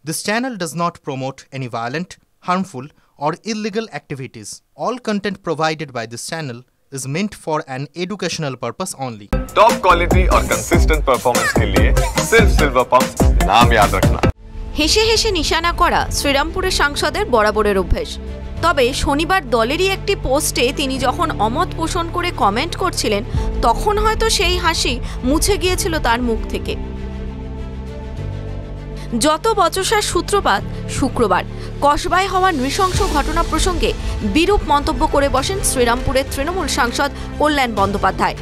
This channel does not promote any violent, harmful, or illegal activities. All content provided by this channel is meant for an educational purpose only. Top quality और consistent performance के लिए सिर्फ silver pumps नाम याद रखना। হেসে হেসে নিশানা করা শ্রীরামপুরের সাংসদের বরাবরের অভ্যেস। তবে শনিবার দলেরই একটি পোস্টে তিনি যখন অমত পোষণ করে কমেন্ট করছিলেন, তখন হয়তো সেই হাসি মুছে গিয়েছিল তার মুখ থেকে। যত বচসার সূত্রপাত শুক্রবার কসবায় হওয়া নৃশংস ঘটনা প্রসঙ্গে বিরূপ মন্তব্য করে বসেন শ্রীরামপুরের তৃণমূল সাংসদ কল্যাণ বন্দ্যোপাধ্যায়।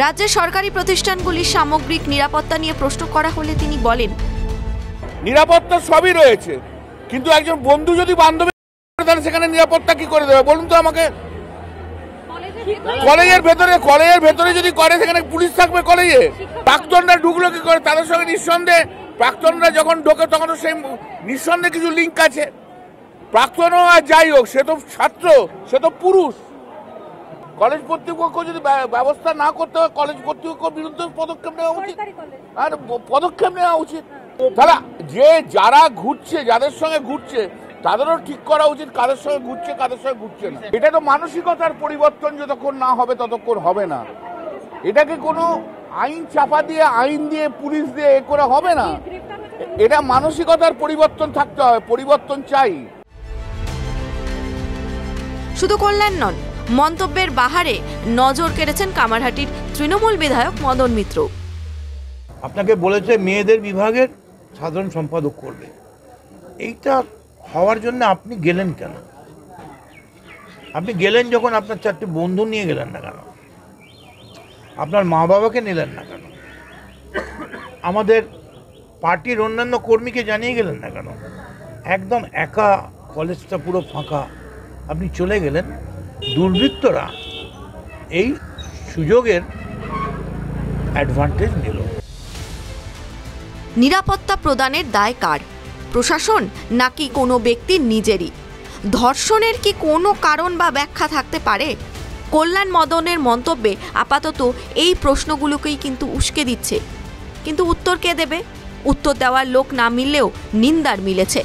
রাজ্যের সরকারি প্রতিষ্ঠানগুলির সামগ্রিক নিরাপত্তা নিয়ে প্রশ্ন করা হলে তিনি বলেন, নিরাপত্তা সবই রয়েছে, কিন্তু একজন বন্ধু যদি বান্ধবী তাহলে সেখানে নিরাপত্তা কি করে দেবে বলুন তো আমাকে? কলেজের ভেতরে যদি করে সেখানে পুলিশ থাকবে কলেজে? প্রাক্তনরা ঢুকলো কি করে? তাদের সঙ্গে নিঃসন্দেহে প্রাক্তনরা যখন ঢোকে তখন তো সেই নিঃসন্দেহে কিছু লিঙ্ক আছে। প্রাক্তনও আর যাই হোক, সে তো ছাত্র, সে তো পুরুষ। কলেজ কর্তৃপক্ষ যদি ব্যবস্থা না করতে হয়, কলেজ কর্তৃপক্ষের বিরুদ্ধে পদক্ষেপ নেওয়া উচিত। আর পদক্ষেপ নেওয়া উচিত। তাহলে যারা ঘুরছে, যাদের সঙ্গে ঘুরছে, তাদেরও ঠিক করা উচিত কাদের সঙ্গে ঘুরছে, কাদের সঙ্গে ঘুরছে না। এটা তো মানসিকতার পরিবর্তন যতক্ষণ না হবে ততক্ষণ হবে না। এটাকে কোনো আইন চাপা দিয়ে, আইন দিয়ে, পুলিশ দিয়ে এ করে হবে না। এটা মানসিকতার পরিবর্তন থাকতে হবে, পরিবর্তন চাই। শুধু কল্যাণ নন, মন্তব্যের বাহারে নজর কেড়েছেন কামারহাটির তৃণমূল বিধায়ক মদন মিত্র। আপনাকে বলেছে মেয়েদের বিভাগের সাধারণ সম্পাদক করবে, এইটা হওয়ার জন্য আপনি গেলেন কেন? আপনি গেলেন যখন আপনার চারটি বন্ধু নিয়ে গেলেন না কেন? আপনার মা বাবাকে নিলেন না কেন? আমাদের পার্টির অন্যান্য কর্মীকে জানিয়ে গেলেন না কেন? একদম একা, কলেজটা পুরো ফাঁকা, আপনি চলে গেলেন। দুর্বৃত্তরা এই সুযোগের অ্যাডভান্টেজ নিল। নিরাপত্তা প্রদানের দায় কার? প্রশাসন নাকি কোনো ব্যক্তির নিজেরই? ধর্ষণের কি কোনো কারণ বা ব্যাখ্যা থাকতে পারে? কল্যাণ মদনের মন্তব্যে আপাতত এই প্রশ্নগুলোকেই কিন্তু উস্কে দিচ্ছে। কিন্তু উত্তর কে দেবে? উত্তর দেওয়ার লোক না মিললেও নিন্দার মিলেছে।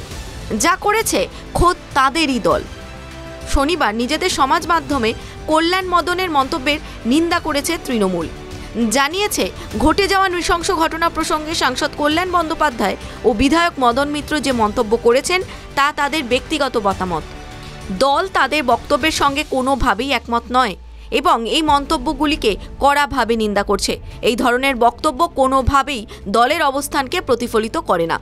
যা করেছে খোদ তাদেরই দল। শনিবার নিজেদের সমাজ মাধ্যমে কল্যাণ মদনের মন্তব্যের নিন্দা করেছে তৃণমূল। জানিয়েছে, ঘটে যাওয়া নৃশংস ঘটনা প্রসঙ্গে সাংসদ কল্যাণ বন্দ্যোপাধ্যায় ও বিধায়ক মদন মিত্র যে মন্তব্য করেছেন তা তাদের ব্যক্তিগত মতামত। দল তাদের বক্তব্যের সঙ্গে কোনোভাবেই একমত নয় এবং এই মন্তব্যগুলিকে কড়াভাবে নিন্দা করছে। এই ধরনের বক্তব্য কোনোভাবেই দলের অবস্থানকে প্রতিফলিত করে না।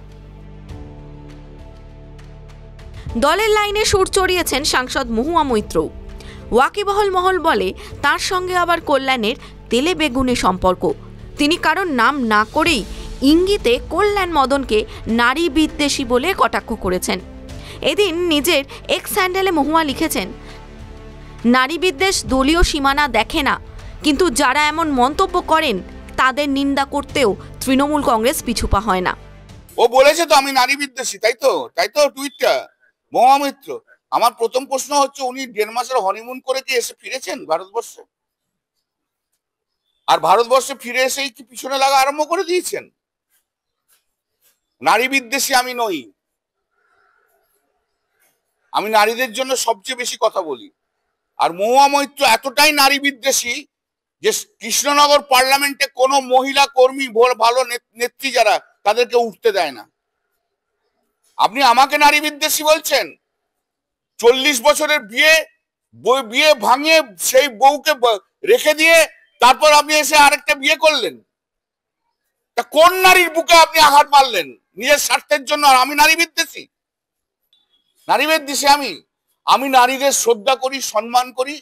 দলের লাইনে সুর চড়িয়েছেন সাংসদ মহুয়া মৈত্র। ওয়াকিবহল মহল বলে তার সঙ্গে আবার কল্যাণের তেলে বেগুনে সম্পর্ক। তিনি কারণ নাম না করেই ইঙ্গিতে কল্যাণ মদনকে নারী বিদ্বেষী বলে কটাক্ষ করেছেন। এদিন নিজের এক্স হ্যান্ডেলে মহুয়া লিখেছেন, নারী বিদ্বেষ দলীয় সীমানা দেখে না, কিন্তু যারা এমন মন্তব্য করেন তাদের নিন্দা করতেও তৃণমূল কংগ্রেস পিছুপা হয় না। ও বলেছে তো আমি নারী বিদ্বেষী, তাই তো টুইটটা মহুয়া মৈত্র। আমার প্রথম প্রশ্ন হচ্ছে, উনি 1.5 মাসের হনিমুন করে কি এসে ফিরেছেন ভারতবর্ষে? আর ভারতবর্ষে ফিরে এসেই কি পিছনে লাগা আরম্ভ করে দিয়েছেন? নারী বিদ্বেষী আমি নই, আমি নারীদের জন্য সবচেয়ে বেশি কথা বলি। আর মহুয়া মৈত্র এতটাই নারী বিদ্বেষী যে কৃষ্ণনগর পার্লামেন্টে কোনো মহিলা কর্মী, ভালো নেত্রী যারা, তাদেরকে উঠতে দেয় না। আপনি আমাকে নারী বিদ্বেষী বলছেন? 40 বছরের বিয়ে ভাঙিয়ে সেই বউকে রেখে দিয়ে তারপর আপনি এসে আরেকটা বিয়ে করলেন। তা কোন নারীর বুকে আপনি আঘাত মারলেন নিজের স্বার্থের জন্য? আর আমি নারী বিদ্বেষী? নারী বিদ্বেষী আমি নারীদের শ্রদ্ধা করি, সম্মান করি।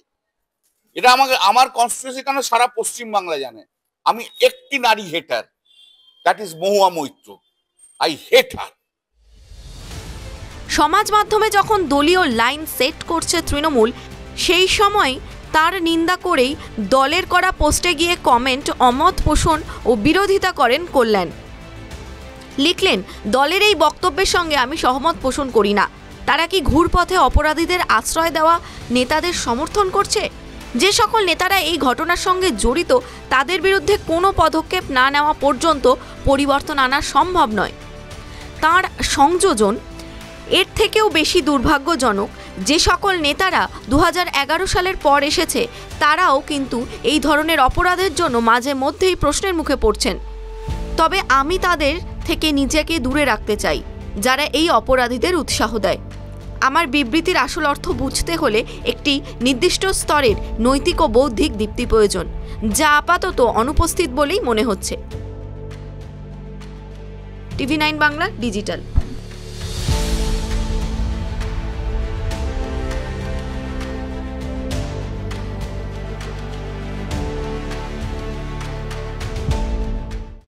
এটা আমার কনস্টিটিউশন কেন সারা পশ্চিম বাংলা জানে। আমি একটি নারী hater, that is Mahua Moitra. I hate her. সমাজ মাধ্যমে যখন দলীয় লাইন সেট করছে তৃণমূল, সেই সময় তার নিন্দা করেই দলের করা পোস্টে গিয়ে কমেন্ট, অমত পোষণ ও বিরোধিতা করেন কল্যাণ। লিখলেন, দলের এই বক্তব্যের সঙ্গে আমি সহমত পোষণ করি না। তারা কি ঘুরপথে অপরাধীদের আশ্রয় দেওয়া নেতাদের সমর্থন করছে? যে সকল নেতারা এই ঘটনার সঙ্গে জড়িত তাদের বিরুদ্ধে কোনো পদক্ষেপ না নেওয়া পর্যন্ত পরিবর্তন আনা সম্ভব নয়। তাঁর সংযোজন। এর থেকেও বেশি দুর্ভাগ্যজনক, যে সকল নেতারা 2011 সালের পর এসেছে তারাও কিন্তু এই ধরনের অপরাধের জন্য মাঝে মধ্যেই প্রশ্নের মুখে পড়ছেন। তবে আমি তাদের থেকে নিজেকে দূরে রাখতে চাই যারা এই অপরাধীদের উৎসাহ দেয়। আমার বিবৃতির আসল অর্থ বুঝতে হলে একটি নির্দিষ্ট স্তরের নৈতিক ও বৌদ্ধিক দীপ্তি প্রয়োজন, যা আপাতত অনুপস্থিত বলেই মনে হচ্ছে। TV9 Bangla digital.